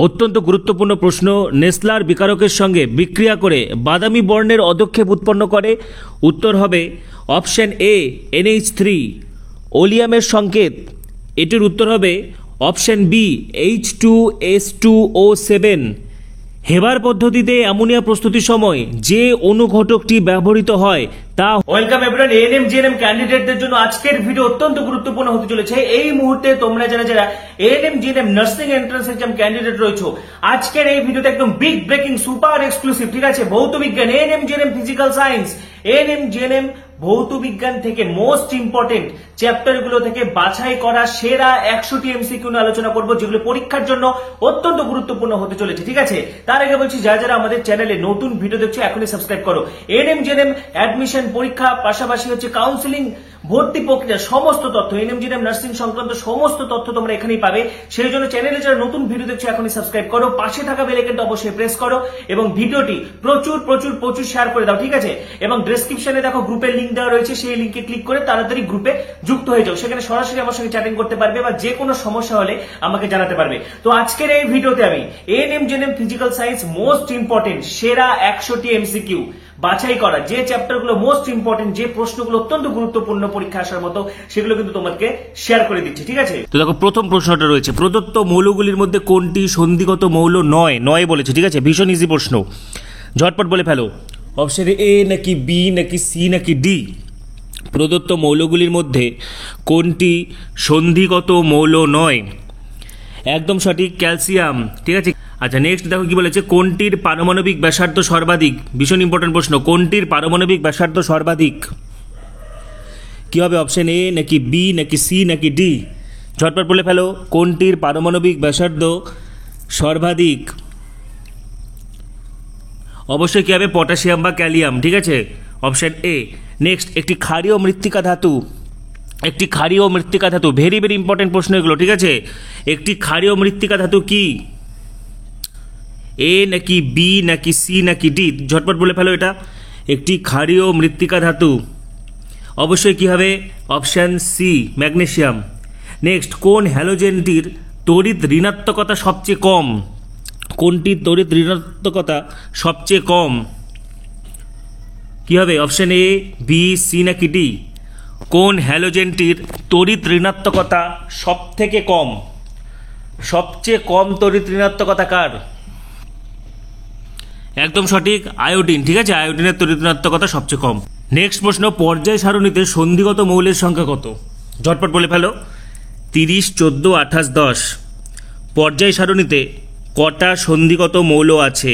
অত্যন্ত গুরুত্বপূর্ণ প্রশ্ন, নেসলার বিকারকের সঙ্গে বিক্রিয়া করে বাদামি বর্ণের অধক্ষেপ উৎপন্ন করে। উত্তর হবে অপশন এ NH3 ওলিয়ামের সংকেত। এটির উত্তর হবে অপশন বি H2S2O7। হেবার পদ্ধতিতে অ্যামোনিয়া প্রস্তুতির সময় যে অনুঘটকটি ব্যবহৃত হয় তা। ওয়েলকাম এভরিওয়ান, এএনএম জিএনএম ক্যান্ডিডেটদের জন্য আজকের ভিডিও অত্যন্ত গুরুত্বপূর্ণ হতে চলেছে। এই মুহূর্তে তোমরা যারা ANM GNM nursing entrance exam candidate রয়েছো, আজকের এই ভিডিওতে একদম বিগ ব্রেকিং সুপার এক্সক্লুসিভ, ঠিক আছে? ভৌত বিজ্ঞান, ANM GNM physical science, ANM GNM ভৌত বিজ্ঞান থেকে মোস্ট ইম্পর্টেন্ট চ্যাপ্টার গুলো থেকে বাছাই করা সেরা 100টি এমসিকিউ নিয়ে আলোচনা করব, যেগুলো পরীক্ষার জন্য অত্যন্ত গুরুত্বপূর্ণ হতে চলেছে, ঠিক আছে? তার আগে বলছি, যারা আমাদের চ্যানেলে নতুন ভিডিও দেখছো এখনই সাবস্ক্রাইব করো। এএনএম জিএনএম অ্যাডমিশন পরীক্ষা, পাশাপাশি হচ্ছে কাউন্সিলিং, ভর্তি প্রক্রিয়া, সমস্ত তথ্য, এএনএম জিএনএম নার্সিং সংক্রান্ত সমস্ত তথ্য তোমরা এখানেই পাবে। সেই জন্য চ্যানেলে যারা নতুন ভিডিও দেখছো এখনই সাবস্ক্রাইব করো, পাশে থাকা বেল আইকনটা অবশ্যই প্রেস করো এবং ভিডিওটি প্রচুর প্রচুর প্রচুর শেয়ার করে দাও, ঠিক আছে? এবং ডেসক্রিপশনে দেখো গ্রুপের লিংক দেওয়া রয়েছে, সেই লিংকে ক্লিক করে তাড়াতাড়ি গ্রুপে যুক্ত হয়ে যাও। সেখানে সরাসরি আমার সঙ্গে চ্যাটিং করতে পারবে বা যে কোনো সমস্যা হলে আমাকে জানাতে পারবে। তো আজকের এই ভিডিওতে আমি ANM GNM physical science most important সেরা 100টি এমসিকিউ বাছাই করা, যে চ্যাপ্টারগুলো মোস্ট ইম্পর্টেন্ট, যে প্রশ্নগুলো অত্যন্ত গুরুত্বপূর্ণ পরীক্ষা আসার মতো, সেগুলো কিন্তু তোমাকে শেয়ার করে দিচ্ছি, ঠিক আছে? তো দেখো, প্রথম প্রশ্নটা রয়েছে, প্রদত্ত মৌলগুলির মধ্যে কোনটি সন্ধিগত মৌল নয় বলেছে, ঠিক আছে? ভীষণ ইজি প্রশ্ন, ঝটপট বলে ফেলো। অপশন এ নাকি বি নাকি সি নাকি ডি? প্রদত্ত মৌলগুলির মধ্যে কোনটি সন্ধিগত মৌল নয়? একদম সঠিক, ক্যালসিয়াম, ঠিক আছে? আচ্ছা, নেক্সট দেখো কি বলেছে, কোনটির পারমাণবিক ব্যাসার্ধ সর্বাধিক? ভীষণ ইম্পর্টেন্ট প্রশ্ন, কোনটির পারমাণবিক ব্যাসার্ধ সর্বাধিক? কি হবে, অপশন এ নাকি বি নাকি সি নাকি ডি? ঝটপট বলে ফেলো, কোনটির পারমাণবিক ব্যাসার্ধ সর্বাধিক? অবশ্যই কি হবে, পটাশিয়াম বা ক্যালিয়াম, ঠিক আছে? Option A. নেক্সট, একটি ক্ষারীয় মৃত্তিকা ধাতু, ভেরি ভেরি ইম্পর্টেন্ট প্রশ্ন এগুলো, ঠিক আছে? একটি ক্ষারীয় মৃত্তিকা ধাতু কি? এ নাকি বি নাকি সি নাকি ডি? ঝটপট বলে ফেলো এটা। একটি ক্ষারীয় মৃত্তিকা ধাতু অবশ্যই কি হবে, অপশন সি, ম্যাগনেসিয়াম। নেক্সট, কোন হ্যালোজেনটির তড়িৎ ঋণাত্মকতা সবচেয়ে কম? কোনটির তড়িৎ ঋণাত্মকতা সবচেয়ে কম? কি হবে, অপশন এ বি সি নাকি ডি? কোন হ্যালোজেনটির তড়িৎ ঋণাত্মকতা সব থেকে কম? সবচেয়ে কম তড়িৎ ঋণাত্মকতা কার? একদম সঠিক, আয়োডিন, ঠিক আছে? আয়োডিনের তড়িৎ ঋণাত্মকতা সবচেয়ে কম। নেক্সট প্রশ্ন, পর্যায় সারণীতে সন্ধিগত মৌলের সংখ্যা কত? ঝটপট বলে ফেলো। 30, 14, 28, 10। পর্যায় সারণীতে কটা সন্ধিগত মৌল আছে?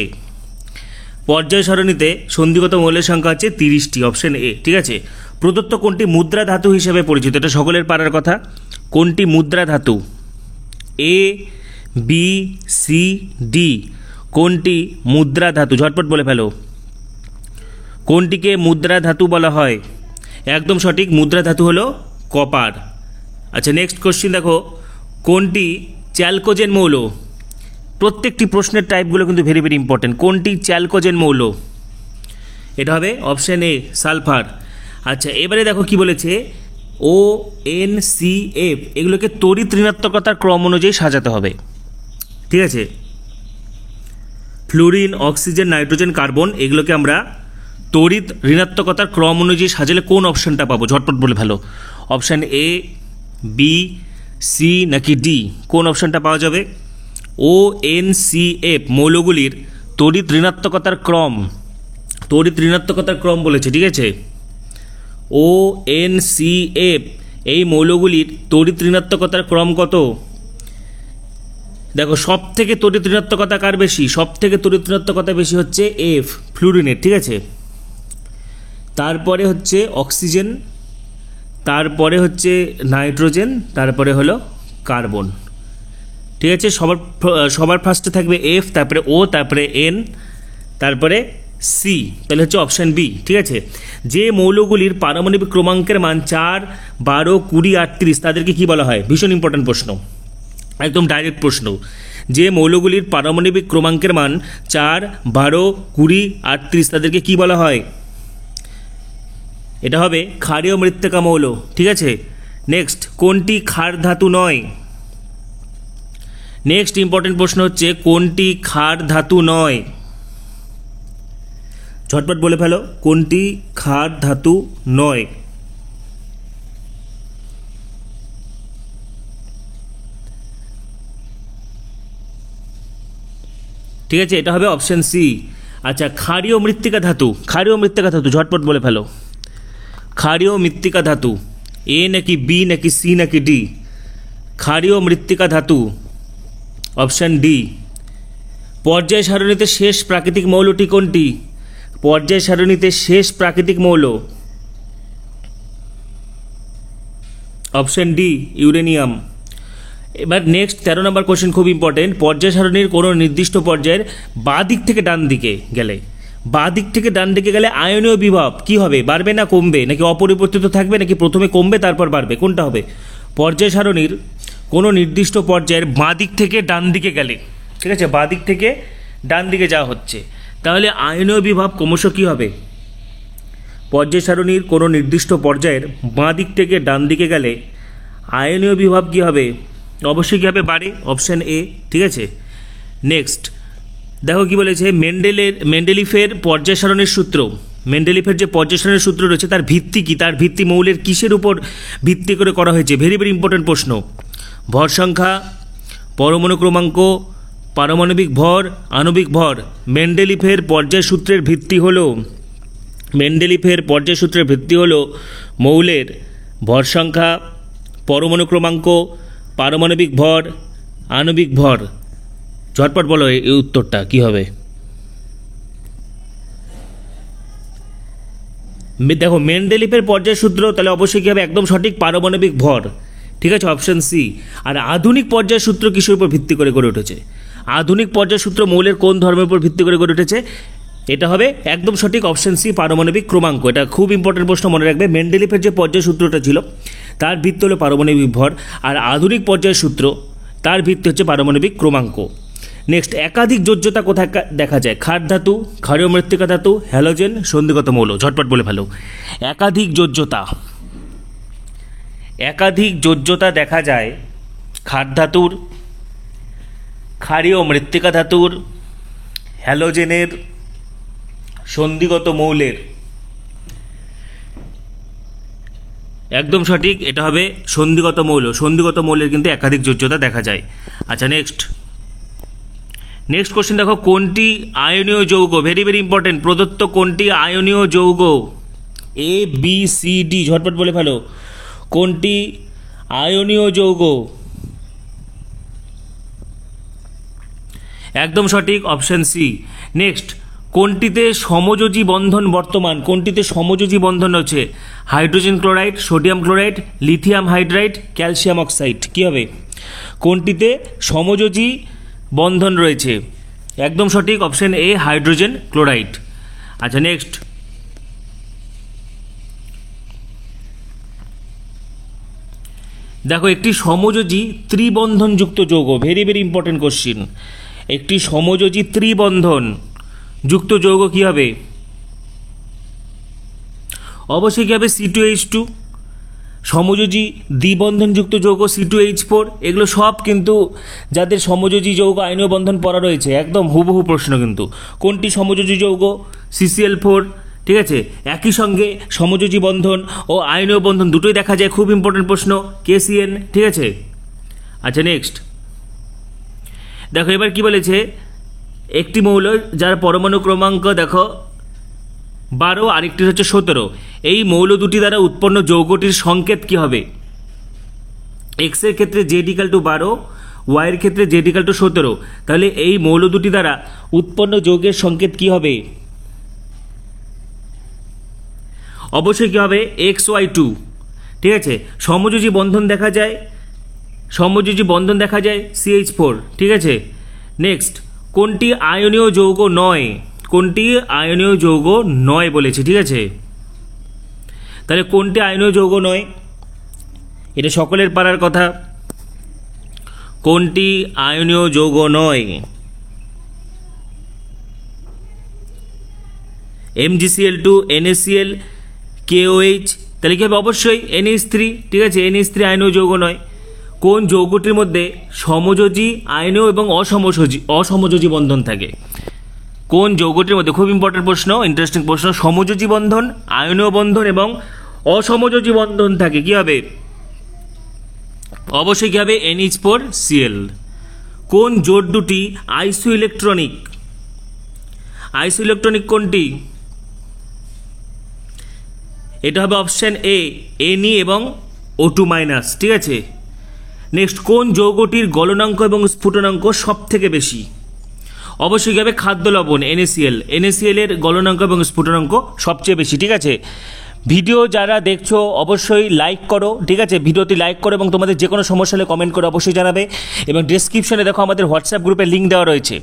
পর্যায় সারণীতে সন্ধিগত মৌলের সংখ্যা আছে 30টি, অপশন এ, ঠিক আছে? প্রদত্ত কোনটি মুদ্রা ধাতু হিসেবে পরিচিত? এটা সকলের পারার কথা। কোনটি মুদ্রা ধাতু? এ বি সি ডি? কোনটি মুদ্রা ধাতু? ঝটপট বলে ফেলো। কোনটিকে মুদ্রা ধাতু বলা হয়? একদম সঠিক, মুদ্রা ধাতু হলো কপার। আচ্ছা, নেক্সট কোশ্চিন দেখো, কোনটি চ্যালকোজেন মৌল? প্রত্যেকটি প্রশ্নের টাইপগুলো কিন্তু ভেরি ভেরি ইম্পর্টেন্ট। কোনটি চ্যালকোজেন মৌল? এটা হবে অপশন এ, সালফার। আচ্ছা, এবারে দেখো কি বলেছে, ও এন সি এফ এগুলোকে তড়িৎ ঋণাত্মকতার ক্রম অনুযায়ী সাজাতে হবে, ঠিক আছে? ফ্লুরিন, অক্সিজেন, নাইট্রোজেন, কার্বন, এগুলোকে আমরা তড়িৎ ঋণাত্মকতার ক্রম অনুযায়ী সাজালে কোন অপশনটা পাবো? ঝটপট বলে ফেলো। অপশন এ, বি, সি নাকি ডি? কোন অপশনটা পাওয়া যাবে? ও এন সি এফ মৌলগুলির তড়িৎ ঋণাত্মকতার ক্রম বলেছে, ঠিক আছে? ও এন সি এফ এই মৌলগুলির তড়িৎ ঋণাত্মকতার ক্রম কত? দেখো, সব থেকে তড়িৎ ঋণাত্মকতা কার বেশি? সব থেকে তড়িৎ ঋণাত্মকতা বেশি হচ্ছে এফ, ফ্লুরিনের, ঠিক আছে? তারপরে হচ্ছে অক্সিজেন, তারপরে হচ্ছে নাইট্রোজেন, তারপরে হলো কার্বন, ঠিক আছে? সবার ফার্স্টে থাকবে এফ, তারপরে ও, তারপরে এন, তারপরে সি, তাহলে হচ্ছে অপশান বি, ঠিক আছে? যে মৌলগুলির পারমাণবিক ক্রমাঙ্কের মান 4, 12, 20, 38 তাদেরকে কি বলা হয়? ভীষণ ইম্পর্টেন্ট প্রশ্ন, একদম ডাইরেক্ট প্রশ্ন। যে মৌলগুলির পারমাণবিক ক্রমাঙ্কের মান 4, 12, 20, 38 তাদেরকে কি বলা হয়? এটা হবে ক্ষারীয় মৃত্তিকা মৌল, ঠিক আছে? নেক্সট, কোনটি ক্ষার ধাতু নয়? নেক্সট ইম্পর্টেন্ট প্রশ্ন হচ্ছে কোনটি ক্ষার ধাতু নয়? ঝটপট বলে ফেলো, কোনটি ক্ষার ধাতু নয়? ঠিক আছে, এটা হবে অপশন সি। আচ্ছা, ক্ষারীয় মৃত্তিকা ধাতু, ক্ষারীয় মৃত্তিকা ধাতু ঝটপট বলে ফেলো। ক্ষারীয় মৃত্তিকা ধাতু এ নাকি বি নাকি সি নাকি ডি? ক্ষারীয় মৃত্তিকা ধাতু অপশন ডি। পর্যায় সারণীতে শেষ প্রাকৃতিক মৌলটি কোনটি? পর্যায় সারণীতে শেষ প্রাকৃতিক মৌল অপশন ডি ইউরেনিয়াম। এবার নেক্সট 13 নম্বর কোশ্চেন, খুব ইম্পর্টেন্ট। পর্যায় সারণীর কোনো নির্দিষ্ট পর্যায়ের বাঁ দিক থেকে ডান দিকে গেলে, বাঁ দিক থেকে ডান দিকে গেলে আয়নীয় বিভব কি হবে? বাড়বে না কমবে, নাকি অপরিবর্তিত থাকবে, নাকি প্রথমে কমবে তারপর বাড়বে, কোনটা হবে? পর্যায় সারণীর কোনো নির্দিষ্ট পর্যায়ের বাঁ দিক থেকে ডান দিকে গেলে, ঠিক আছে, বাঁ দিক থেকে ডান দিকে যাওয়া হচ্ছে, তাহলে আয়নীয় বিভব ক্রমশ কী হবে? পর্যায় সারণীর কোনো নির্দিষ্ট পর্যায়ের বাঁ দিক থেকে ডান দিকে গেলে আয়নীয় বিভব কী হবে? অবশ্যই কী হবে? বাড়ে, অপশান এ। ঠিক আছে, নেক্সট দেখো কি বলেছে, মেন্ডেলিফের পর্যায় সারণীর সূত্র, মেন্ডেলিফের যে পর্যায় সারণীর সূত্র রয়েছে তার ভিত্তি কি? তার ভিত্তি মৌলের কিসের উপর ভিত্তি করে করা হয়েছে? ভেরি ভেরি ইম্পর্টেন্ট প্রশ্ন। ভর সংখ্যা, পরমাণু ক্রমাঙ্ক, পারমাণবিক ভর, আণবিক ভর। মেন্ডেলিফের পর্যায় সূত্রের ভিত্তি হলো, মেন্ডেলিফের পর্যায় সূত্রের ভিত্তি হলো মৌলের ভর সংখ্যা, পরমাণু ক্রমাঙ্ক, পারমাণবিক ভর, আণবিক ভর। ঝটপট বলো এই উত্তরটা কি হবে? দেখো মেন্ডেলিফের পর্যায় সূত্র, তাহলে অবশ্যই কী হবে? একদম সঠিক, পারমাণবিক ভর। ঠিক আছে, অপশন সি। আর আধুনিক পর্যায় সূত্র কিসের উপর ভিত্তি করে গড়ে উঠেছে? আধুনিক পর্যায় সূত্র মৌলের কোন ধর্মের উপর ভিত্তি করে গড়ে উঠেছে? এটা হবে একদম সঠিক, অপশন সি, পারমাণবিক ক্রমাঙ্ক। এটা খুব ইম্পর্টেন্ট প্রশ্ন, মনে রাখবে। মেন্ডেলিফের যে পর্যায় সূত্রটা ছিল তার ভিত্তি হলো পারমাণবিক ভর, আর আধুনিক পর্যায় সূত্র তার ভিত্তি হচ্ছে পারমাণবিক ক্রমাঙ্ক। নেক্সট, একাধিক যোজ্যতা কোথায় দেখা যায়? ক্ষার ধাতু, ক্ষারীয় মৃত্তিকা ধাতু, হ্যালোজেন, সন্ধিগত মৌল। ঝটপট বলে ফেলো। একাধিক যোজ্যতা, একাধিক যোজ্যতা দেখা যায় ক্ষার ধাতুর, ক্ষারীয় মৃত্তিকা ধাতুর, হ্যালোজেনের, সন্ধিগত মৌলের। একদম সঠিক, এটা হবে সন্ধিগত মৌল। সন্ধিগত মৌলের কিন্তু একাধিক যোজ্যতা দেখা যায়। আচ্ছা, নেক্সট কোশ্চেন দেখো, কোনটি আয়নীয় যৌগ? Very very important. প্রদত্ত কোনটি আয়নীয় যৌগ? এ বি সি ডি। ঝটপট বলে ফেলো, কোনটি আয়নীয় যৌগ? একদম সঠিক, অপশন সি। নেক্সট, কোনটিতে সমযোজী বন্ধন বর্তমান? কোনটিতে সমযোজী বন্ধন রয়েছে? Hydrogen chloride, sodium chloride, lithium hydride, calcium oxide. কী হবে? কোনটিতে সমযোজী বন্ধন রয়েছে? একদম সঠিক, অপশন এ, হাইড্রোজেন ক্লোরাইড। আচ্ছা, নেক্সট দেখো, একটি সমযোজী ত্রিবন্ধনযুক্ত যৌগ। Very very important question. একটি সমযোজী ত্রিবন্ধন যুক্ত যৌগ কী হবে? অবশ্যই কী হবে? C2H2। সমযোজী দ্বিবন্ধনযুক্ত যৌগ C2H4। এগুলো সব কিন্তু যাদের সমযোজী যৌগ আয়নীয় বন্ধন পড়া রয়েছে, একদম হুবহু প্রশ্ন কিন্তু। কোনটি সমযোজী যৌগ? CCl4। ঠিক আছে, একই সঙ্গে সমযোজী বন্ধন ও আয়নীয় বন্ধন দুটোই দেখা যায়, খুব ইম্পর্টেন্ট প্রশ্ন। KCN। ঠিক আছে, আচ্ছা, নেক্সট দেখো, এবার কি বলেছে, একটি মৌল যার পরমাণু ক্রমাঙ্ক দেখো 12, আরেকটি হচ্ছে 17, এই মৌল দুটি দ্বারা উৎপন্ন যৌগটির সংকেত কি হবে? এক্স এর ক্ষেত্রে Z=12, ওয়াই এর ক্ষেত্রে Z=17। তাহলে এই মৌল দুটি দ্বারা উৎপন্ন যৌগের সংকেত কি হবে? অবশ্যই কি হবে? XY2। ঠিক আছে, সমযোজী বন্ধন দেখা যায়, সমযোজী বন্ধন দেখা যায় CH4। ঠিক আছে, নেক্সট, কোনটি আয়নীয় যৌগ নয়? কোনটি আয়নীয় যৌগ নয় বলেছে। ঠিক আছে, তাহলে কোনটি আয়নীয় যৌগ নয়? এটা সকলের পারার কথা। কোনটি আয়নীয় যৌগ নয়? MgCl2, NaCl, KOH। তাহলে কি হবে? অবশ্যই NH3। ঠিক আছে, NH3 আয়নীয় যৌগ নয়। কোন যৌগটির মধ্যে সমযোজী আয়নীয় এবং অসমযোজী বন্ধন থাকে? কোন যৌগটির মধ্যে, খুব ইম্পর্টেন্ট প্রশ্ন, ইন্টারেস্টিং প্রশ্ন, সমযোজী বন্ধন, আয়নীয় বন্ধন এবং অসমযোজী বন্ধন থাকে? কি হবে? অবশ্যই কি হবে? NH4Cl। কোন জোট দুটি আইসোইলেকট্রনিক? আইসোইলেকট্রনিক কোনটি? এটা হবে অপশন এ, Ne এবং O2-। ঠিক আছে। নেক্সট, কোন যৌগটির গলনাঙ্ক এবং স্ফুটনাঙ্ক সব থেকে বেশি? অবশ্যই হবে খাদ্য লবণ NaCl। NaCl এর গলনাঙ্ক এবং স্ফুটনাঙ্ক সবচেয়ে বেশি। ঠিক আছে। ভিডিও যারা দেখছো অবশ্যই লাইক করো। ঠিক আছে, ভিডিওটি লাইক করো এবং তোমাদের যে কোনো সমস্যা হলে কমেন্ট করে অবশ্যই জানাবে। এবং ডেসক্রিপশনে দেখো আমাদের হোয়াটসঅ্যাপ গ্রুপে লিঙ্ক দেওয়া রয়েছে,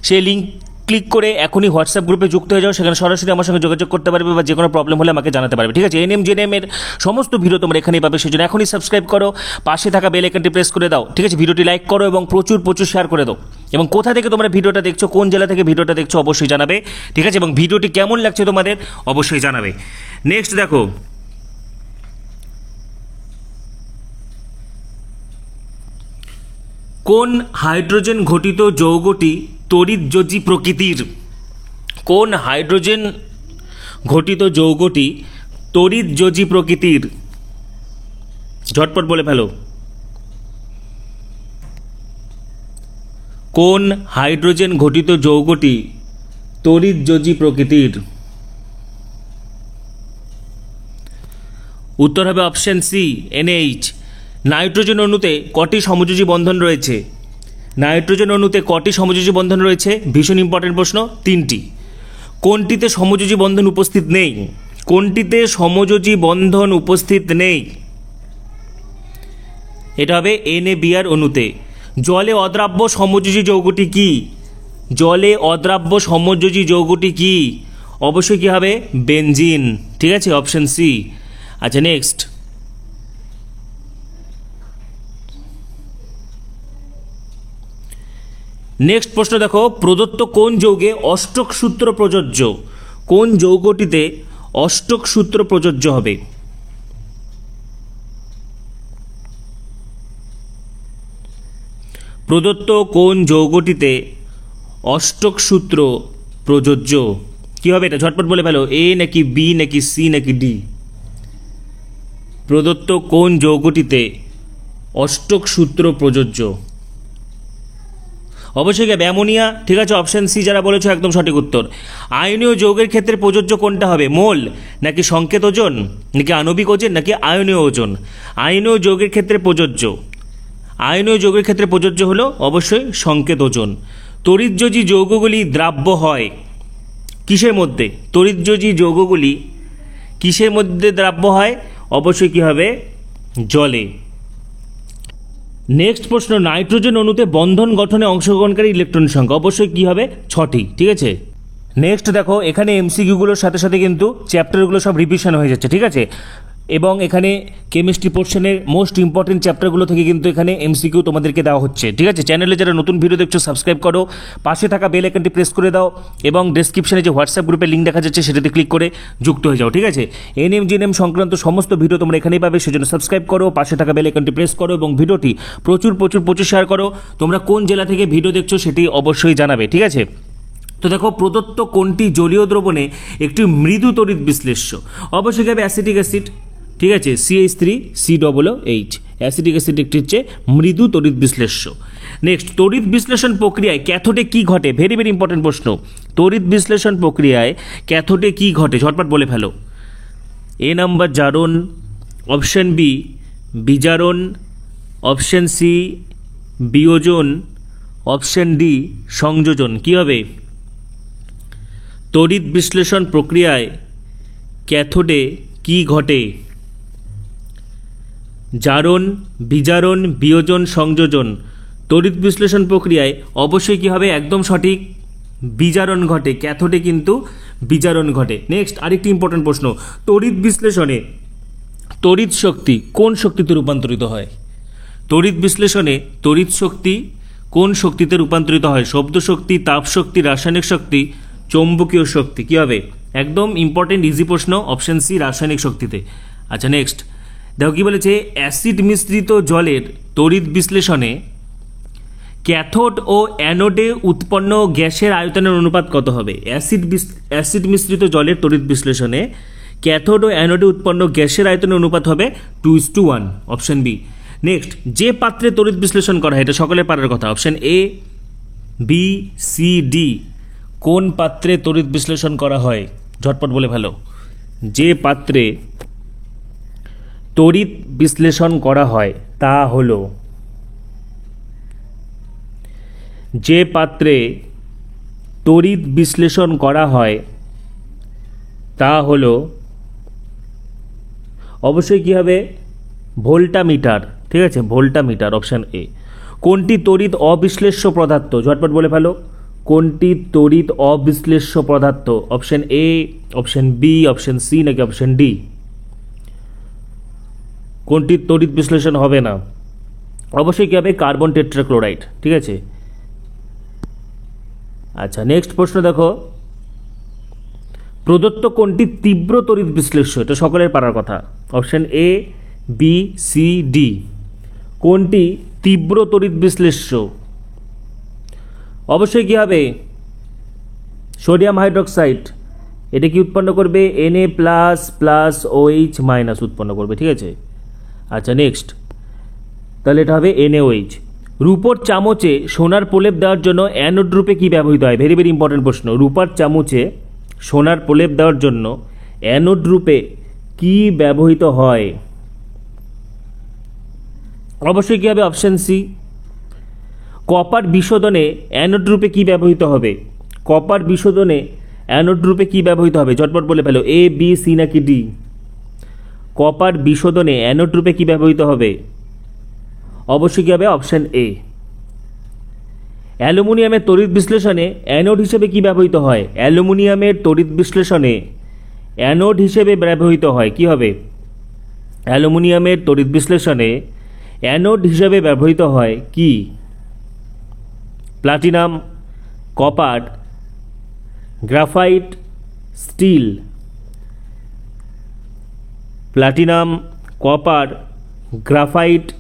সেই লিঙ্ক ক্লিক করে এখনই হোয়াটসঅ্যাপ গ্রুপে যুক্ত হয়ে যাও। সেখানে সরাসরি আমার সঙ্গে যোগাযোগ করতে পারবে বা যে কোনো প্রবলেম হলে আমাকে জানাতে পারবে। ঠিক আছে। এনএম জেএনএম এর সমস্ত ভিডিও তোমরা এখানেই পাবে, সেই জন্য এখনই সাবস্ক্রাইব করো, পাশে থাকা বেল আইকনটি প্রেস করে দাও। ঠিক আছে, ভিডিওটি লাইক করো এবং প্রচুর শেয়ার করে দাও। এবং কোথা থেকে তোমরা ভিডিওটা দেখছো, কোন জেলা থেকে ভিডিওটা দেখছো অবশ্যই জানাবে। ঠিক আছে, এবং ভিডিওটি কেমন লাগছে তোমাদের অবশ্যই জানাবে। নেক্সট দেখো, কোন হাইড্রোজেন ঘটিত যৌগটি তড়িৎযোজী প্রকৃতির? কোন হাইড্রোজেন ঘটিত যৌগটি তড়িৎযোজী প্রকৃতির? ঝটপট বলে ফেলো। কোন হাইড্রোজেন ঘটিত যৌগটি তড়িৎযোজী প্রকৃতির? উত্তর হবে অপশন সি, NH। নাইট্রোজেন অণুতে কটি সমযোজী বন্ধন রয়েছে? নাইট্রোজেন অণুতে কটি সমযোজী বন্ধন রয়েছে? ভীষণ ইম্পর্টেন্ট প্রশ্ন, 3টি। কোনটিতে সমযোজী বন্ধন উপস্থিত নেই? কোনটিতে সমযোজী বন্ধন উপস্থিত নেই? এটা হবে NaBr অণুতে। জলে অদ্রাব্য সমযোজী যৌগটি কি? জলে অদ্রাব্য সমযোজী যৌগটি কি? অবশ্যই কি হবে? বেনজিন। ঠিক আছে, অপশন সি। আচ্ছা, নেক্সট, প্রশ্ন দেখো, প্রদত্ত কোন যৌগে অষ্টক সূত্র প্রযোজ্য? কোন যৌগটিতে অষ্টক সূত্র প্রযোজ্য হবে? প্রদত্ত কোন যৌগটিতে অষ্টক সূত্র প্রযোজ্য? কি হবে এটা? ঝটপট বলে ফেলো। A নাকি B নাকি C নাকি D? প্রদত্ত কোন যৌগটিতে অষ্টক সূত্র প্রযোজ্য? অবশ্যই অ্যামোনিয়া। ঠিক আছে, অপশন সি যারা বলেছো একদম সঠিক উত্তর। আয়নীয় যৌগের ক্ষেত্রে প্রযোজ্য কোনটা হবে? মোল নাকি সংকেত ওজন নাকি আণবিক ওজন নাকি আয়নীয় ওজন? আয়নীয় যৌগের ক্ষেত্রে প্রযোজ্য, আয়নীয় যৌগের ক্ষেত্রে প্রযোজ্য হলো অবশ্যই সংকেত ওজন। তড়িৎযোজী যৌগগুলি দ্রাব্য হয় কিসের মধ্যে? তড়িৎযোজী যৌগগুলি কিসের মধ্যে দ্রাব্য হয়? অবশ্যই কি হবে? জলে। নেক্সট প্রশ্ন, নাইট্রোজেন অণুতে বন্ধন গঠনে অংশগ্রহণকারী ইলেকট্রন সংখ্যা অবশ্যই কি হবে? 6টি। ঠিক আছে। নেক্সট দেখো, এখানে এমসিকিউগুলোর সাথে সাথে কিন্তু চ্যাপ্টারগুলো সব রিভিশন হয়ে যাচ্ছে। ঠিক আছে, এবং এখানে কেমিস্ট্রি পোর্শনের মোস্ট ইম্পর্টেন্ট চ্যাপ্টারগুলো থেকে কিন্তু এখানে এমসিকিউ তোমাদেরকে দেওয়া হচ্ছে। ঠিক আছে, চ্যানেলে যারা নতুন ভিডিও দেখছো সাবস্ক্রাইব করো, পাশে থাকা বেল আইকনটি প্রেস করে দাও এবং ডেসক্রিপশনে যে হোয়াটসঅ্যাপ গ্রুপের লিঙ্ক দেখা যাচ্ছে সেটাতে ক্লিক করে যুক্ত হয়ে যাও। ঠিক আছে, এনএম জিএনএম সংক্রান্ত সমস্ত ভিডিও তোমরা এখানেই পাবে, সেজন্য সাবস্ক্রাইব করো, পাশে থাকা বেল আইকনটি প্রেস করো এবং ভিডিওটি প্রচুর শেয়ার করো। তোমরা কোন জেলা থেকে ভিডিও দেখছো সেটি অবশ্যই জানাবে। ঠিক আছে, তো দেখো, প্রদত্ত কোনটি জলীয় দ্রবণে একটি মৃদু তড়িৎ বিশ্লেষ্য? অবশ্যই হবে অ্যাসিটিক অ্যাসিড। ঠিক আছে, CH3COOH। অ্যাসিটিক অ্যাসিড একটি হচ্ছে মৃদু তড়িৎ বিশ্লেষ্য। নেক্সট, তড়িৎ বিশ্লেষণ প্রক্রিয়ায় ক্যাথোডে কি ঘটে? ভেরি ভেরি ইম্পর্টেন্ট প্রশ্ন। তড়িৎ বিশ্লেষণ প্রক্রিয়ায় ক্যাথোডে কি ঘটে? ঝটপট বলে ফেলো। এ নাম্বার জারণ, অপশন বি বিজারণ, অপশন সি বিয়োজন, অপশন ডি সংযোজন। কি হবে? তড়িৎ বিশ্লেষণ প্রক্রিয়ায় ক্যাথোডে কি ঘটে? জারণ, বিজারণ, বিয়োজন, সংযোজন। তড়িৎ বিশ্লেষণ প্রক্রিয়ায় অবশ্যই কি হবে? একদম সঠিক, বিজারণ ঘটে। ক্যাথোডে কিন্তু বিজারণ ঘটে। নেক্সট, আরেকটি ইম্পর্টেন্ট প্রশ্ন, তড়িৎ বিশ্লেষণে তড়িৎ শক্তি কোন শক্তিতে রূপান্তরিত হয়? তড়িৎ বিশ্লেষণে তড়িৎ শক্তি কোন শক্তিতে রূপান্তরিত হয়? শব্দ শক্তি, তাপ শক্তি, রাসায়নিক শক্তি, চৌম্বকীয় শক্তি। কি হবে? একদম ইম্পর্টেন্ট ইজি প্রশ্ন, অপশন সি রাসায়নিক শক্তিতে। আচ্ছা, নেক্সট দেখো কি বলেছে, অ্যাসিড মিশ্রিত জলের তড়িৎ বিশ্লেষণে ক্যাথোড ও অ্যানোডে উৎপন্ন গ্যাসের আয়তনের অনুপাত কত হবে? অ্যাসিড মিশ্রিত জলের তড়িৎ বিশ্লেষণে ক্যাথোড ও অ্যানোডে উৎপন্ন গ্যাসের আয়তনের অনুপাত হবে 2:1, অপশন বি। নেক্সট, যে পাত্রে তড়িৎ বিশ্লেষণ করা হয়, এটা সকলের পারার কথা, option A, B, C, D. কোন পাত্রে তড়িৎ বিশ্লেষণ করা হয়? ঝটপট বলে ফেলো। যে পাত্রে তড়িৎ বিশ্লেষণ করা হয় তা হলো, যে পাত্রে তড়িৎ বিশ্লেষণ করা হয় তা হলো অবশ্যই কী হবে? ভোল্টামিটার। ঠিক আছে, ভোল্টামিটার, অপশান এ। কোনটি তড়িৎ অবিশ্লেষ্য পদার্থ? ঝটপট বলে ফেলো। কোনটি তড়িৎ অবিশ্লেষ্য পদার্থ? Option A, option B, option C নাকি অপশান ডি? কোনটি তড়িৎ বিশ্লেষণ হবে না? অবশ্যই কী হবে? Carbon tetrachloride. ঠিক আছে, আচ্ছা নেক্সট প্রশ্ন দেখো, প্রদত্ত কোনটি তীব্র তড়িৎ বিশ্লেষ্য? এটা সকলের পারার কথা, option A, B, C, D. কোনটি তীব্র তড়িৎ বিশ্লেষ্য? অবশ্যই কী হবে? Sodium hydroxide. এটা কি উৎপন্ন করবে? Na++OH- উৎপন্ন করবে। ঠিক আছে, আচ্ছা নেক্সট, তাহলে এটা হবে NaOH। রূপোর চামচে সোনার প্রলেপ দেওয়ার জন্য অ্যানোড রূপে কী ব্যবহৃত হয়? ভেরি ভেরি ইম্পর্টেন্ট প্রশ্ন। রূপার চামচে সোনার প্রলেপ দেওয়ার জন্য অ্যানোড রূপে কী ব্যবহৃত হয়? অবশ্যই কী হবে? Option C. কপার বিশোধনে অ্যানোড রূপে কী ব্যবহৃত হবে? কপার বিশোধনে অ্যানোড রূপে কী ব্যবহৃত হবে? ঝটপট বলে ফেলো। এ, বি, সি নাকি ডি? কপার বিশোধনে অ্যানোড রূপে কী ব্যবহৃত হবে? অবশ্যই কী হবে? Option A. অ্যালুমিনিয়ামের তড়িৎ বিশ্লেষণে অ্যানোড হিসেবে কী ব্যবহৃত হয়? অ্যালুমিনিয়ামের তড়িৎ বিশ্লেষণে অ্যানোড হিসেবে ব্যবহৃত হয় কী হবে? অ্যালুমিনিয়ামের তড়িৎ বিশ্লেষণে অ্যানোড হিসেবে ব্যবহৃত হয় কি? Platinum, copper, graphite, steel. Platinum, copper, graphite,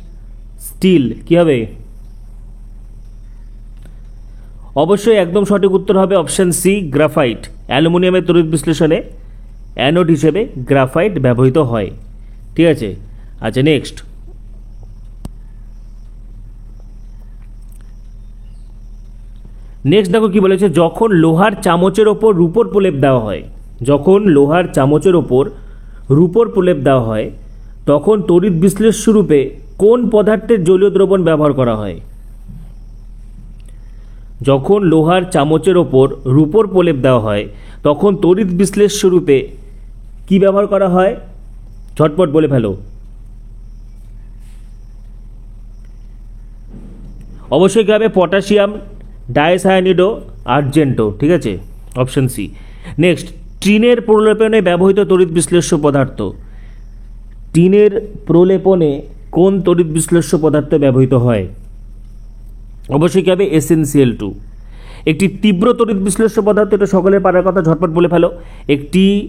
steel কী হবে? অবশ্যই একদম সঠিক উত্তর হবে অপশান সি, গ্রাফাইট। অ্যালুমিনিয়ামের তড়িৎ বিশ্লেষণে অ্যানোড হিসেবে গ্রাফাইট ব্যবহৃত হয়। ঠিক আছে, আচ্ছা নেক্সট, দেখো কি বলেছে, যখন লোহার চামচের ওপর রূপোর প্রলেপ দেওয়া হয়, যখন লোহার চামচের ওপর রূপোর প্রলেপ দেওয়া হয় তখন তড়িৎ বিশ্লেষ্য রূপে কোন পদার্থের জলীয় দ্রবণ ব্যবহার করা হয়? যখন লোহার চামচের ওপর রূপোর প্রলেপ দেওয়া হয় তখন তড়িৎ বিশ্লেষ্য রূপে কি ব্যবহার করা হয়? ঝটপট বলে ফেলো। অবশ্যই কী হবে? Potassium dicyanido argento. ঠিক আছে, অপশন সি। নেক্সট, টিনের প্রলেপনে ব্যবহৃত তড়িৎ বিশ্লেষ্য পদার্থ। টিনের প্রলেপনে কোন তড়িৎ বিশ্লেষ্য পদার্থ ব্যবহৃত হয়? অবশ্যই কী হবে? SnCl2। একটি তীব্র তড়িৎ বিশ্লেষ্য পদার্থ, এটা সকলের পারার কথা, ঝটপট বলে ফেলো। একটি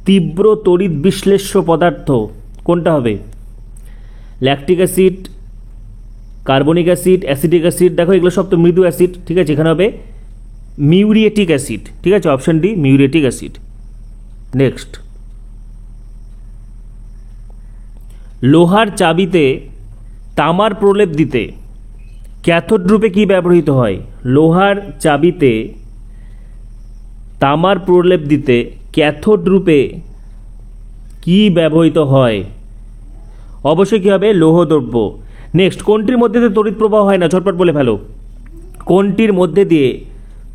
তীব্র তড়িৎ বিশ্লেষ্য পদার্থ কোনটা হবে? Lactic acid, carbonic acid, acetic acid. দেখো এগুলো সব তো মৃদু অ্যাসিড। ঠিক আছে, এখানে হবে মিউরিয়েটিক অ্যাসিড। ঠিক আছে, option D, muriatic acid. Next, লোহার চাবিতে তামার প্রলেপ দিতে ক্যাথোড রূপে কি ব্যবহৃত হয়? লোহার চাবিতে তামার প্রলেপ দিতে ক্যাথোড রূপে কি ব্যবহৃত হয়? অবশ্যই কী হবে? লৌহদ্রব্য। নেক্সট, কোনটির মধ্যে দিয়ে তড়িৎ প্রবাহ হয় না? ঝটপট বলে ফেলো। কোনটির মধ্যে দিয়ে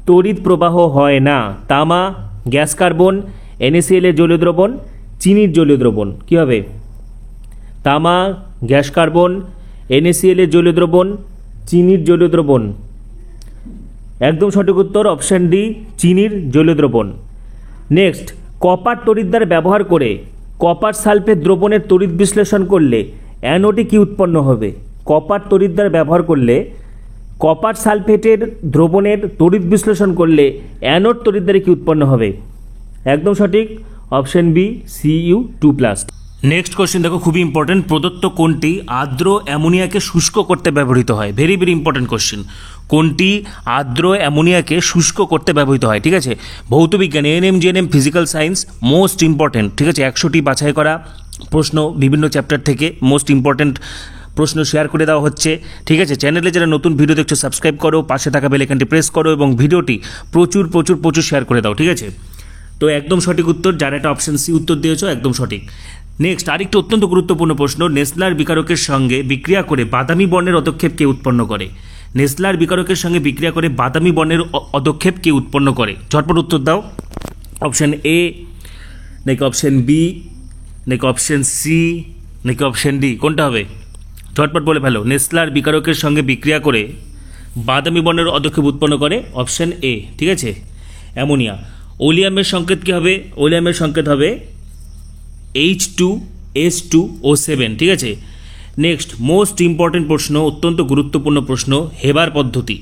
তড়িৎ প্রবাহ হয় না? তামা, গ্যাস কার্বন, NaCl এর জলীয় দ্রবণ, চিনির জলীয় দ্রবণ। কী হবে? তামা, গ্যাস কার্বন, NaCl এর জলীয় দ্রবণ, চিনির জলীয় দ্রবণ। একদম সঠিক উত্তর অপশান ডি, চিনির জলীয় দ্রবণ। নেক্সট, কপার তড়িৎদ্বার ব্যবহার করে কপার সালফেট দ্রবণের তড়িৎ বিশ্লেষণ করলে অ্যানোডে কি উৎপন্ন হবে? কপার তড়িৎদ্বার ব্যবহার করলে কপার সালফেটের দ্রবণের তড়িৎ বিশ্লেষণ করলে অ্যানোড তড়িৎদ্বারে কি উৎপন্ন হবে? একদম সঠিক option B, Cu2+। Next question দেখো, খুবই ইম্পর্টেন্ট। প্রদত্ত কোনটি আর্দ্র অ্যামোনিয়াকে শুষ্ক করতে ব্যবহৃত হয়? Very very important question. কোনটি আর্দ্র অ্যামোনিয়াকে শুষ্ক করতে ব্যবহৃত হয়? ঠিক আছে, ভৌতবিজ্ঞান, ANM GNM, physical science, most important. ঠিক আছে, 100টি বাছাই করা প্রশ্ন বিভিন্ন চ্যাপ্টার থেকে মোস্ট ইম্পর্টেন্ট প্রশ্ন শেয়ার করে দেওয়া হচ্ছে। ঠিক আছে, চ্যানেলে যারা নতুন ভিডিও দেখছো সাবস্ক্রাইব করো, পাশে থাকা বেল আইকনটি প্রেস করো এবং ভিডিওটি প্রচুর প্রচুর প্রচুর শেয়ার করে দাও। ঠিক আছে, তো একদম সঠিক উত্তর, যারা এটা অপশন সি উত্তর দিয়েছো একদম সঠিক। নেক্সট আরেকটি অত্যন্ত গুরুত্বপূর্ণ প্রশ্ন, নেসলার বিকারকের সঙ্গে বিক্রিয়া করে বাদামি বর্ণের অদক্ষেপ কে উৎপন্ন করে? নেসলার বিকারকের সঙ্গে বিক্রিয়া করে বাদামি বর্ণের অদক্ষেপ কে উৎপন্ন করে? ঝটপট উত্তর দাও। অপশন এ নাকি অপশন বি নাকি অপশন সি নাকি অপশন ডি, কোনটা হবে? ঝটপট বলে ফেলো। নেসলার বিকারকের সঙ্গে বিক্রিয়া করে বাদামি বর্ণের অদক্ষেপ উৎপন্ন করে অপশন এ। ঠিক আছে, অ্যামোনিয়া। ওলিয়ামের সংকেত কী হবে? ওলিয়ামের সংকেত হবে H2S2O7। ঠিক আছে, নেক্সট মোস্ট ইম্পর্টেন্ট প্রশ্ন, অত্যন্ত গুরুত্বপূর্ণ প্রশ্ন, হেবার পদ্ধতি।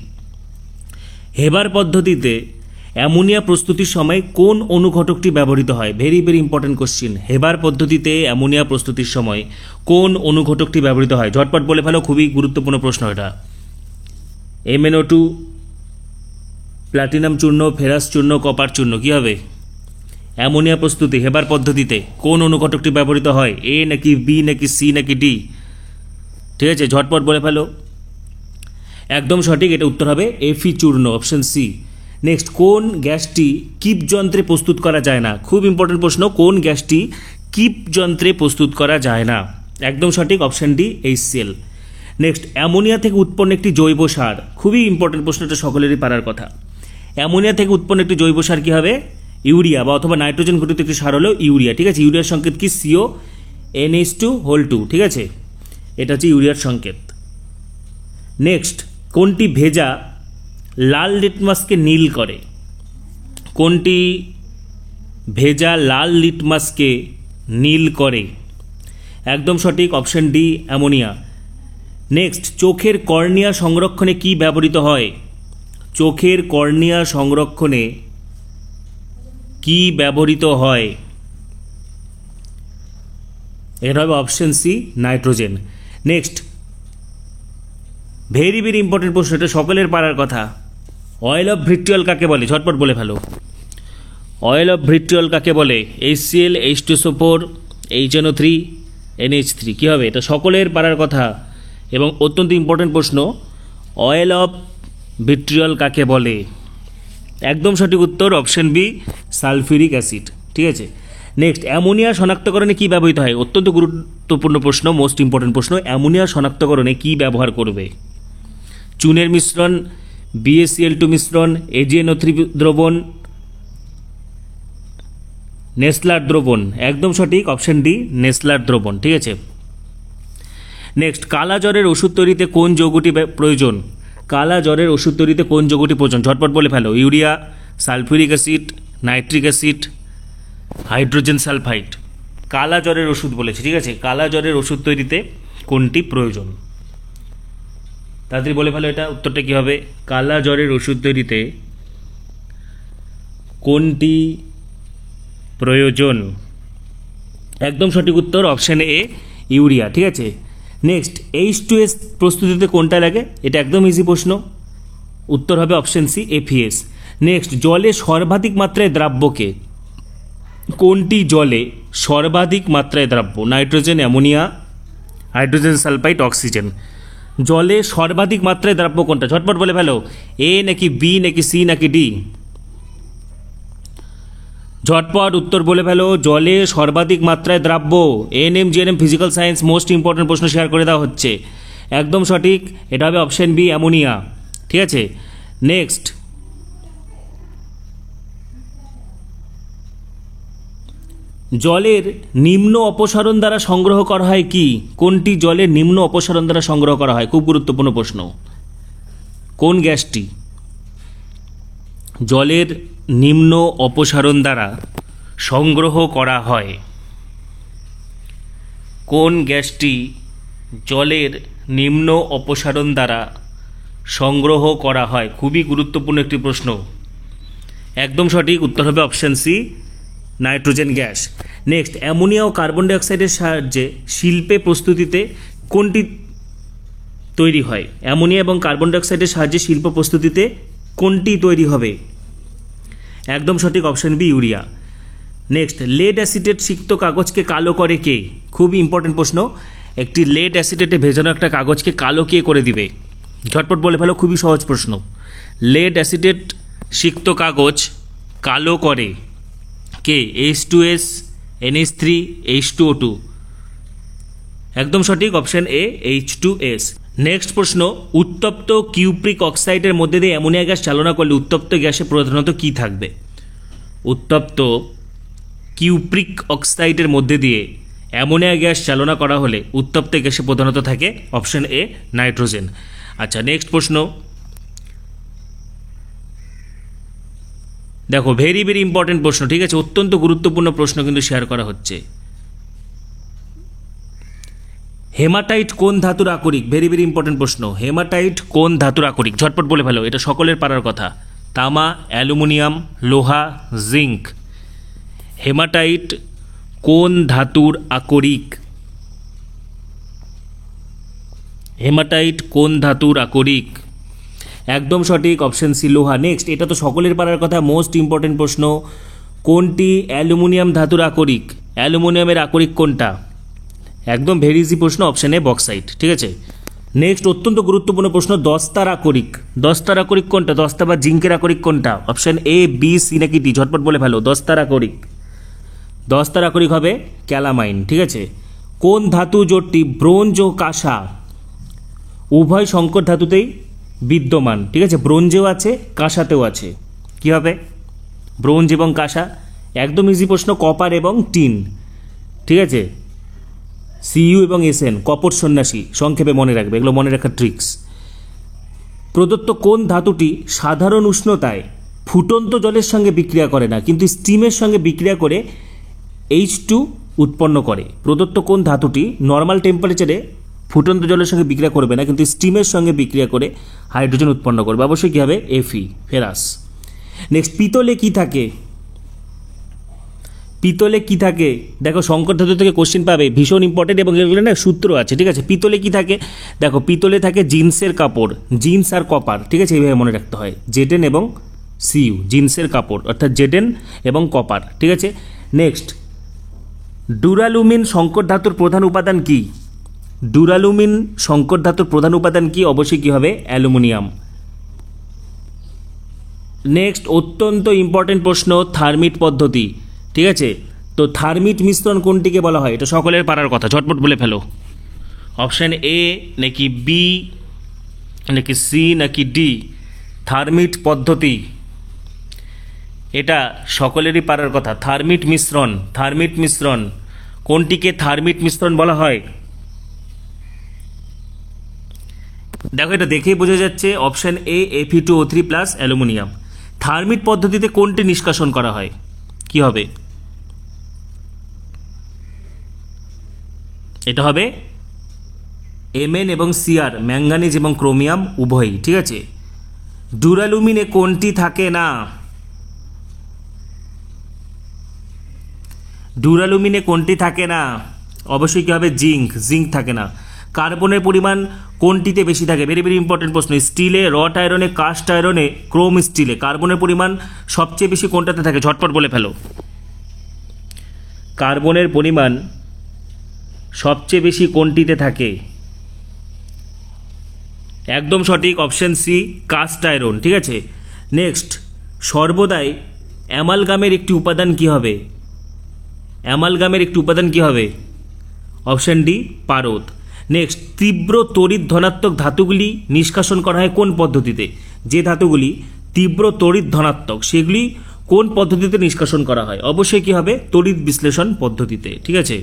হেবার পদ্ধতিতে অ্যামোনিয়া প্রস্তুতির সময় কোন অনুঘটকটি ব্যবহৃত হয়? Very very important question. Haber পদ্ধতিতে অ্যামোনিয়া প্রস্তুতির সময় কোন অনুঘটকটি ব্যবহৃত হয়? ঝটপট বলে ফেলো, খুবই গুরুত্বপূর্ণ প্রশ্ন এটা। MnO2, প্লাটিনাম চূর্ণ, ফেরাস চূর্ণ, কপার চূর্ণ, কী হবে? অ্যামোনিয়া প্রস্তুতি হেবার পদ্ধতিতে কোন অনুঘটকটি ব্যবহৃত হয়? এ নাকি বি নাকি সি নাকি ডি? ঠিক আছে, ঝটপট বলে ফেলো। একদম সঠিক, এটা উত্তর হবে এফি চূর্ণ, অপশন সি। নেক্সট, কোন গ্যাসটি কিপ যন্ত্রে প্রস্তুত করা যায় না? খুব ইম্পর্টেন্ট প্রশ্ন, কোন গ্যাসটি কিপ যন্ত্রে প্রস্তুত করা যায় না? একদম সঠিক, option D HCl। Next, ammonia থেকে উৎপন্ন একটি জৈব সার। খুবই ইম্পর্টেন্ট প্রশ্ন, এটা সকলেরই পারার কথা। অ্যামোনিয়া থেকে উৎপন্ন একটি জৈব সার কী হবে? ইউরিয়া বা অথবা নাইট্রোজেন ঘটিত একটি সার হলো ইউরিয়া। ঠিক আছে, ইউরিয়ার সংকেত কি? CONH2 ঠিক আছে, এটা হচ্ছে ইউরিয়ার সংকেত। নেক্সট, কোনটি ভেজা লাল লিটমাসকে নীল করে? কোনটি ভেজা লাল লিটমাসকে নীল করে? একদম সঠিক, অপশন ডি অ্যামোনিয়া। নেক্সট, চোখের কর্নিয়া সংরক্ষণে কি ব্যবহৃত হয়? চোখের কর্নিয়া সংরক্ষণে কি ব্যবহৃত হয়? এটা হবে option C nitrogen. Next, very very important প্রশ্ন, এটা সকলের পারার কথা। অয়েল অফ ভিট্রিয়ল কাকে বলে? ঝটপট বলে ফেলো। অয়েল অফ ভিট্রিয়ল কাকে বলে? HCl, H2SO4, HNO3, NH3, কী হবে? এটা সকলের পারার কথা এবং অত্যন্ত ইম্পর্টেন্ট প্রশ্ন, অয়েল অফ ভিট্রিয়ল কাকে বলে? একদম সঠিক উত্তর অপশন বি সালফিউরিক অ্যাসিড। ঠিক আছে, নেক্সট, অ্যামোনিয়া শনাক্তকরণে কি ব্যবহৃত হয়? অত্যন্ত গুরুত্বপূর্ণ প্রশ্ন, মোস্ট ইম্পর্টেন্ট প্রশ্ন, অ্যামোনিয়া শনাক্তকরণে কি ব্যবহার করবে? চুনের মিশ্রণ, BaCl2 মিশ্রণ, AgNO3 দ্রবণ, নেসলার দ্রবণ। একদম সঠিক, অপশন ডি নেসলার দ্রবণ। ঠিক আছে, নেক্সট, কালা জ্বরের ওষুধ তৈরিতে কোন যৌগটি প্রয়োজন? কালা জ্বরের ওষুধ তৈরিতে কোন যৌগটি প্রয়োজন? ঝটপট বলে ফেলো। Urea, sulphuric acid, nitric acid, hydrogen sulphide. কালা জ্বরের ওষুধ বলেছে। ঠিক আছে, কালা জ্বরের ওষুধ তৈরিতে কোনটি প্রয়োজন? তাড়াতাড়ি বলে ফেলো, এটা উত্তরটা কী হবে? কালা জ্বরের ওষুধ তৈরিতে কোনটি প্রয়োজন? একদম সঠিক উত্তর অপশন এ ইউরিয়া। ঠিক আছে, নেক্সট, H2S প্রস্তুতিতে কোনটা লাগে? এটা একদম ইজি প্রশ্ন, উত্তর হবে অপশন সি FeS। নেক্সট, জলে সর্বাধিক মাত্রায় দ্রাব্যকে? কোনটি জলে সর্বাধিক মাত্রায় দ্রাব্য? Nitrogen, ammonia, hydrogen sulphide, oxygen. জলে সর্বাধিক মাত্রায় দ্রাব্য কোনটা? ঝটপট বলে ফেলো। এ নাকি বি নাকি সি নাকি ডি? ঝটপট উত্তর বলে ফেলো। জলে সর্বাধিক মাত্রায় দ্রাব্য, ANM GNM, physical science, most important প্রশ্ন শেয়ার করে দেওয়া হচ্ছে। একদম সঠিক, এটা হবে অপশন বি অ্যামোনিয়া। ঠিক আছে, নেক্সট, জলের নিম্ন অপসারণ দ্বারা সংগ্রহ করা হয় কি? কোনটি জলের নিম্ন অপসারণ দ্বারা সংগ্রহ করা হয়? খুব গুরুত্বপূর্ণ প্রশ্ন। কোন গ্যাসটি জলের নিম্ন অপসারণ দ্বারা সংগ্রহ করা হয়? কোন গ্যাসটি জলের নিম্ন অপসারণ দ্বারা সংগ্রহ করা হয়? খুবই গুরুত্বপূর্ণ একটি প্রশ্ন। একদম সঠিক উত্তর হবে option C nitrogen gas. Next, ammonia ও কার্বন ডাইঅক্সাইডের সাহায্যে শিল্পে প্রস্তুতিতে কোনটি তৈরি হয়? অ্যামোনিয়া এবং কার্বন ডাইঅক্সাইডের সাহায্যে শিল্প প্রস্তুতিতে কোনটি তৈরি হবে? একদম সঠিক, option B, urea. Next, lead acetate সিক্ত কাগজকে কালো করে কে? খুবই ইম্পর্টেন্ট প্রশ্ন। একটি লেড অ্যাসিটেটে ভেজানো একটা কাগজকে কালো কে করে দিবে? ঝটপট বলে ফেলো, খুবই সহজ প্রশ্ন। লেড অ্যাসিটেট সিক্ত কাগজ কালো করে কে? H2S, NH3, H2O2। একদম সঠিক, অপশন এ, H2S। নেক্সট প্রশ্ন, উত্তপ্ত কিউপ্রিক অক্সাইডের মধ্যে দিয়ে অ্যামোনিয়া গ্যাস চালনা করলে উত্তপ্ত গ্যাসে প্রধানত কি থাকবে? উত্তপ্ত কিউপ্রিক অক্সাইডের মধ্যে দিয়ে অ্যামোনিয়া গ্যাস চালনা করা হলে উত্তপ্ত গ্যাসে প্রধানত থাকে অপশন এ, নাইট্রোজেন। আচ্ছা, নেক্সট প্রশ্ন দেখো, ভেরি ভেরি ইম্পর্টেন্ট প্রশ্ন, ঠিক আছে, অত্যন্ত গুরুত্বপূর্ণ প্রশ্ন কিন্তু শেয়ার করা হচ্ছে। হেমাটাইট কোন ধাতুর আকরিক? ভেরি ভেরি ইম্পর্টেন্ট প্রশ্ন। হেমাটাইট কোন ধাতুর আকরিক? ঝটপট বলে ফেলো, এটা সকলের পারার কথা। তামা, অ্যালুমিনিয়াম, লোহা, জিঙ্ক। হেমাটাইট কোন ধাতুর আকরিক? হেমাটাইট কোন ধাতুর আকরিক? একদম সঠিক, অপশন সি, লোহা। নেক্সট, এটা তো সকলের পারার কথা, মোস্ট ইম্পর্টেন্ট প্রশ্ন। কোনটি অ্যালুমিনিয়াম ধাতুর আকরিক? অ্যালুমিনিয়ামের আকরিক কোনটা? একদম ভেরি ইজি প্রশ্ন, অপশন এ, বক্সাইট। ঠিক আছে। নেক্সট, অত্যন্ত গুরুত্বপূর্ণ প্রশ্ন, দস্তার আকরিক। দস্তার আকরিক কোনটা? দস্তা বা জিঙ্কের আকরিক কোনটা? অপশন এ, বি, সি নাকি ডি? ঝটপট বলে ফেলো। দস্তার আকরিক, দস্তার আকরিক হবে ক্যালামাইন। ঠিক আছে। কোন ধাতু জোটটি ব্রোঞ্জ ও কাঁসা উভয় সংকর ধাতুতেই বিদ্যমান? ঠিক আছে, ব্রোঞ্জেও আছে, কাঁসাতেও আছে। কি হবে? ব্রোঞ্জ এবং কাঁসা। একদম ইজি প্রশ্ন, কপার এবং টিন। ঠিক আছে, সিইউ এবং এসএন, কপট সন্ন্যাসী, সংক্ষেপে মনে রাখবে, এগুলো মনে রাখার ট্রিক্স। প্রদত্ত কোন ধাতুটি সাধারণ উষ্ণতায় ফুটন্ত জলের সঙ্গে বিক্রিয়া করে না কিন্তু স্টিমের সঙ্গে বিক্রিয়া করে H2 উৎপন্ন করে? প্রদত্ত কোন ধাতুটি নর্মাল টেম্পারেচারে ফুটন্ত জলের সঙ্গে বিক্রিয়া করবে না কিন্তু স্টিমের সঙ্গে বিক্রিয়া করে হাইড্রোজেন উৎপন্ন করবে? অবশ্যই কী হবে? Fe, ferrous. নেক্সট, পিতলে কি থাকে? পিতলে কি থাকে? দেখো, সংকর ধাতু থেকে কোশ্চেন পাবে, ভীষণ ইম্পর্টেন্ট, এবং এগুলো না সূত্র আছে। ঠিক আছে, পিতলে কি থাকে? দেখো, পিতলে থাকে জিন্সের কাপড়, জিন্স আর কপার। ঠিক আছে, এইভাবে মনে রাখতে হয়, জেডেন এবং সিইউ, জিন্সের কাপড় অর্থাৎ জেডেন এবং কপার। ঠিক আছে। নেক্সট, ডুরালুমিন সংকর ধাতুর প্রধান উপাদান কি? ডুরালুমিন সংকর ধাতুর প্রধান উপাদান কি? অবশ্যই কী হবে? অ্যালুমিনিয়াম। নেক্সট, অত্যন্ত ইম্পর্টেন্ট প্রশ্ন, থার্মিট পদ্ধতি। ঠিক আছে, তো থার্মিট মিশ্রণ কোনটিকে বলা হয়? এটা সকলের পারার কথা, ঝটপট বলে ফেলো। অপশান এ নাকি বি নাকি সি নাকি ডি? থার্মিট পদ্ধতি, এটা সকলেরই পারার কথা। থার্মিট মিশ্রণ, থার্মিট মিশ্রণ কোনটিকে থার্মিট মিশ্রণ বলা হয়? দেখো, এটা দেখেই বোঝা যাচ্ছে, option A, Fe2O3 plus aluminium. Thermite পদ্ধতিতে কোনটি নিষ্কাশন করা হয়? কি হবে? এটা হবে Mn এবং Cr, ম্যাঙ্গানিজ এবং ক্রোমিয়াম উভয়ই। ঠিক আছে। ডুরালুমিনে কোনটি থাকে না? ডুরালুমিনে কোনটি থাকে না? অবশ্যই কী হবে? জিঙ্ক, জিঙ্ক থাকে না। কার্বনের পরিমাণ কোনটিতে বেশি থাকে? ভেরি ভেরি ইম্পর্টেন্ট প্রশ্ন। স্টিলে, রট আয়রনে, কাস্ট আয়রনে, ক্রোম স্টিলে কার্বনের পরিমাণ সবচেয়ে বেশি কোনটাতে থাকে? ঝটপট বলে ফেলো। কার্বনের পরিমাণ সবচেয়ে বেশি কোনটিতে থাকে? একদম সঠিক, অপশন সি, কাস্ট আয়রন। ঠিক আছে। নেক্সট, সর্বদাই অ্যামালগামের একটি উপাদান কি হবে? অ্যামালগামের একটি উপাদান কি হবে? অপশন ডি, পারদ। নেক্সট, তীব্র তড়িৎ ধনাত্মক ধাতুগুলি নিষ্কাশন করা হয় কোন পদ্ধতিতে? যে ধাতুগুলি তীব্র তড়িৎ ধনাত্মক সেগুলি কোন পদ্ধতিতে নিষ্কাশন করা হয়? অবশ্যই কি হবে? তড়িৎ বিশ্লেষণ পদ্ধতিতে। ঠিক আছে।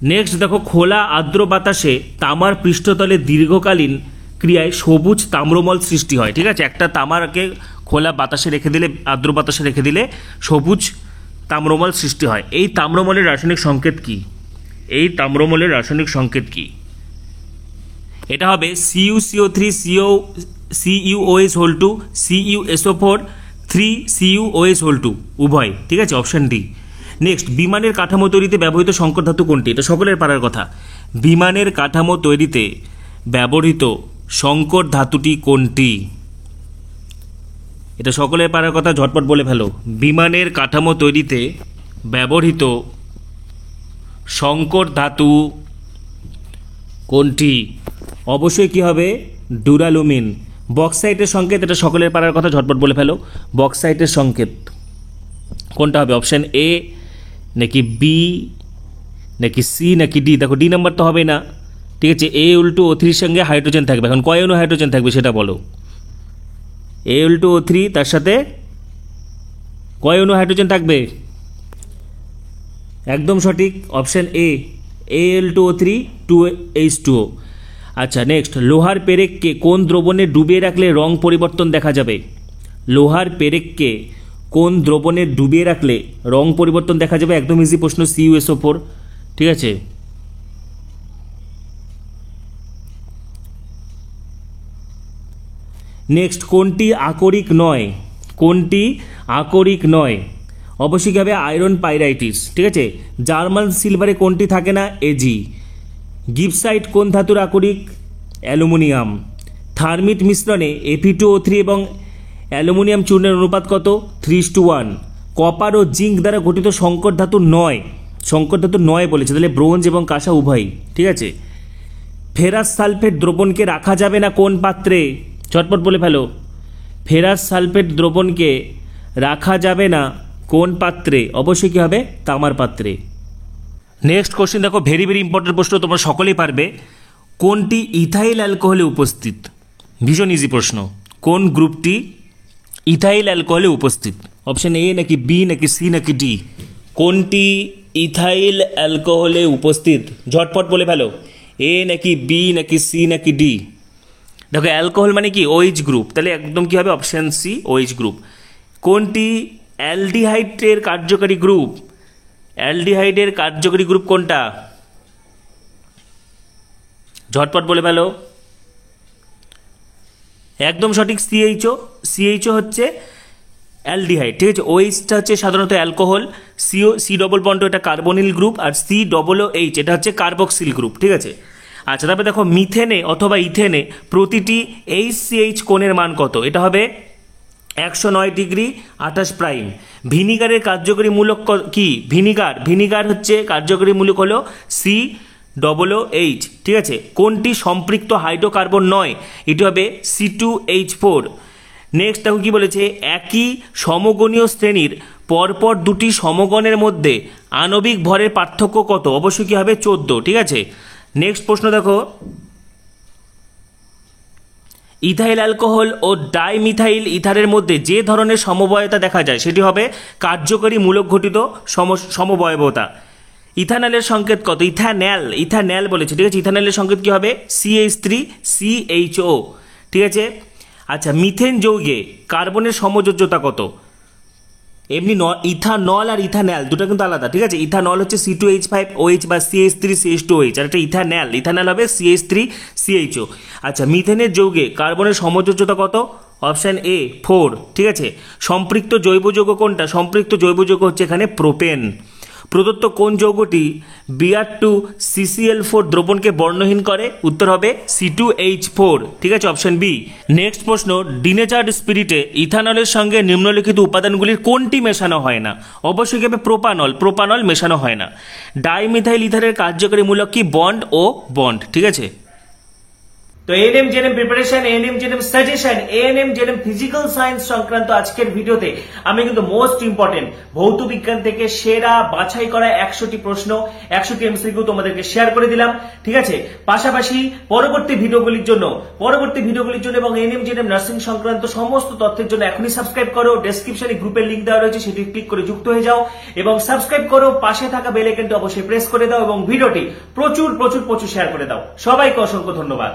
নেক্সট দেখো, খোলা আর্দ্র বাতাসে তামার পৃষ্ঠতলে দীর্ঘকালীন ক্রিয়ায় সবুজ তাম্রমল সৃষ্টি হয়। ঠিক আছে, একটা তামাকে খোলা বাতাসে রেখে দিলে, আর্দ্র বাতাসে রেখে দিলে সবুজ তাম্রমল সৃষ্টি হয়। এই তাম্রমলের রাসায়নিক সংকেত কি? এই তাম্রমলের রাসায়নিক সংকেত কি? এটা হবে CuCO3 CuOH whole 2 CuSO4 3 CuOH whole 2 উভয়, ঠিক আছে, অপশন ডি। নেক্সট, বিমানের কাঠামো তৈরিতে ব্যবহৃত সংকর ধাতু কোনটি? এটা সকলের পারার কথা। বিমানের কাঠামো তৈরিতে ব্যবহৃত সংকর ধাতুটি কোনটি? এটা সকলের পারার কথা, ঝটপট বলে ফেলো। বিমানের কাঠামো তৈরিতে ব্যবহৃত সংকর ধাতু কোনটি? অবশ্যই কি হবে? ডুরালুমিন। বক্সাইটের সংকেত, এটা সকলের পারার কথা, ঝটপট বলে ফেলো। বক্সাইটের সংকেত কোনটা হবে? অপশন এ নাকি বি নাকি সি নাকি ডি? দেখো ডি নাম্বার তো হবে না, ঠিক আছে। এ উল্টো O3 সঙ্গে হাইড্রোজেন থাকবে, এখন কয় অণু হাইড্রোজেন থাকবে সেটা বলো। এ উল্টো O3 তার সাথে কয় অণু হাইড্রোজেন থাকবে? একদম সঠিক, অপশন এ Al2O3 2H2O। আচ্ছা নেক্সট, লোহার পেরেককে কোন দ্রবণে ডুবিয়ে রাখলে রং পরিবর্তন দেখা যাবে? লোহার পেরেককে কোন দ্রবণে ডুবিয়ে রাখলে রং পরিবর্তন দেখা যাবে? একদম ইজি প্রশ্ন, CuSO4, ঠিক আছে। নেক্সট, কোনটি আকরিক নয়? কোনটি আকরিক নয়? অবশ্যই হবে আয়রন পাইরাইটিস, ঠিক আছে। জার্মান সিলভারে কোনটি থাকে না? Ag। গিবসাইট কোন ধাতুর আকরিক? অ্যালুমিনিয়াম। থার্মিট মিশ্রণে Fe2O3 এবং অ্যালুমিনিয়াম চূর্ণের অনুপাত কত? 3:1। কপার ও জিঙ্ক দ্বারা গঠিত সংকর ধাতু নয়, সংকর ধাতু নয় বলেছে, তাহলে ব্রোঞ্জ এবং কাঁসা উভয়ই, ঠিক আছে। ফেরাস সালফেট দ্রবণকে রাখা যাবে না কোন পাত্রে? চটপট বলে ফেলো। ফেরাস সালফেট দ্রবণকে রাখা যাবে না কোন পাত্রে? অবশ্যই কি হবে? তামার পাত্রে। নেক্সট কোশ্চেন দেখো, ভেরি ভেরি ইম্পর্টেন্ট প্রশ্ন, তোমরা সকলেই পারবে। কোনটি ইথাইল অ্যালকোহলে উপস্থিত? ভীষণ ইজি প্রশ্ন। কোন গ্রুপটি ইথাইল অ্যালকোহলে উপস্থিত? অপশন এ নাকি বি নাকি সি নাকি ডি? কোনটি ইথাইল অ্যালকোহলে উপস্থিত? ঝটপট বলে ফেলো। এ নাকি বি নাকি সি নাকি ডি? দেখো অ্যালকোহল মানে কি? OH গ্রুপ, তাহলে একদম কি হবে? Option C OH group. কোনটি অ্যালডিহাইডের কার্যকারী গ্রুপ? অ্যালডিহাইডের কার্যকারী গ্রুপ কোনটা? ঝটপট বলে ফেলো। একদম সঠিক, CHO। CHO হচ্ছে অ্যালডিহাইড, ঠিক আছে। OHটা হচ্ছে সাধারণত অ্যালকোহল, সি ডবল বন্ড এটা কার্বনিল গ্রুপ, আর COOH এটা হচ্ছে কার্বক্সিল গ্রুপ, ঠিক আছে। আচ্ছা তারপরে দেখো, মিথেনে অথবা ইথেনে প্রতিটি HCH কোণের মান কত? এটা হবে 109 ডিগ্রি 28 প্রাইম। ভিনিগারের কার্যকরী মূলক কি? ভিনিগার হচ্ছে কার্যকরী মূলক হলো COOH, ঠিক আছে। কোনটি সম্পৃক্ত হাইড্রোকার্বন নয়? এটি হবে C2H4। নেক্সট দেখো কি বলেছে, একই সমগণীয় শ্রেণীর পরপর দুটি সমগণের মধ্যে আণবিক ভরের পার্থক্য কত? অবশ্যই কি হবে? 14, ঠিক আছে। নেক্সট প্রশ্ন দেখো, ইথাইল অ্যালকোহল ও ডাইমিথাইল ইথারের মধ্যে যে ধরনের সমবয়তা দেখা যায় সেটি হবে কার্যকরী মূলক ঘটিত সমবয়বতা। ইথানলের সংকেত কত? ইথানল বলেছে, ঠিক আছে। ইথানলের সংকেত কি হবে? CH3CHO, ঠিক আছে। আচ্ছা, মিথেন যৌগে কার্বনের সমযোজ্যতা কত? এমনি ইথানল আর ইথানল দুটো কিন্তু আলাদা, ঠিক আছে। ইথানল হচ্ছে C2H5OH বা CH3CH2OH, আর একটা ইথানল হবে CH3CHO। আচ্ছা, মিথেনের যৌগে কার্বনের সমযোজ্যতা কত? অপশান এ 4, ঠিক আছে। সম্পৃক্ত জৈব যৌগ কোনটা? সম্পৃক্ত জৈব যৌগ হচ্ছে এখানে প্রোপেন। প্রদত্ত কোন যৌগটি Br2CCl4 দ্রবণকে বর্ণহীন করে? উত্তর হবে C2H4, ঠিক আছে, অপশন বি। নেক্সট প্রশ্ন, ডিনেচার্ড স্পিরিটে ইথানলের সঙ্গে নিম্নলিখিত উপাদানগুলির কোনটি মেশানো হয় না? অবশ্যই হবে প্রোপানল মেশানো হয় না। ডাইমিথাইল ইথারের কার্যকরী মূলক কি? বন্ড ও বন্ড, ঠিক আছে। তো ANM GNM preparation, ANM GNM suggestion, ANM GNM physical science সংক্রান্ত আজকের ভিডিওতে আমি কিন্তু মোস্ট ইম্পর্টেন্ট ভৌত বিজ্ঞান থেকে সেরা বাছাই করা 100টি প্রশ্ন, 100টি এমসিকিউ তোমাদেরকে শেয়ার করে দিলাম, ঠিক আছে। পাশাপাশি পরবর্তী ভিডিওগুলির জন্য এবং এএনএম জেএনএম নার্সিং সংক্রান্ত সমস্ত তথ্যের জন্য এখনই সাবস্ক্রাইব করো। ডেসক্রিপশনে গ্রুপের লিংক দেওয়া রয়েছে, সেটি ক্লিক করে যুক্ত হয়ে যাও এবং সাবস্ক্রাইব করো। পাশে থাকা বেল আইকনটি অবশ্যই প্রেস করে দাও এবং ভিডিওটি প্রচুর শেয়ার করে দাও। সবাইকে অসংখ্য ধন্যবাদ।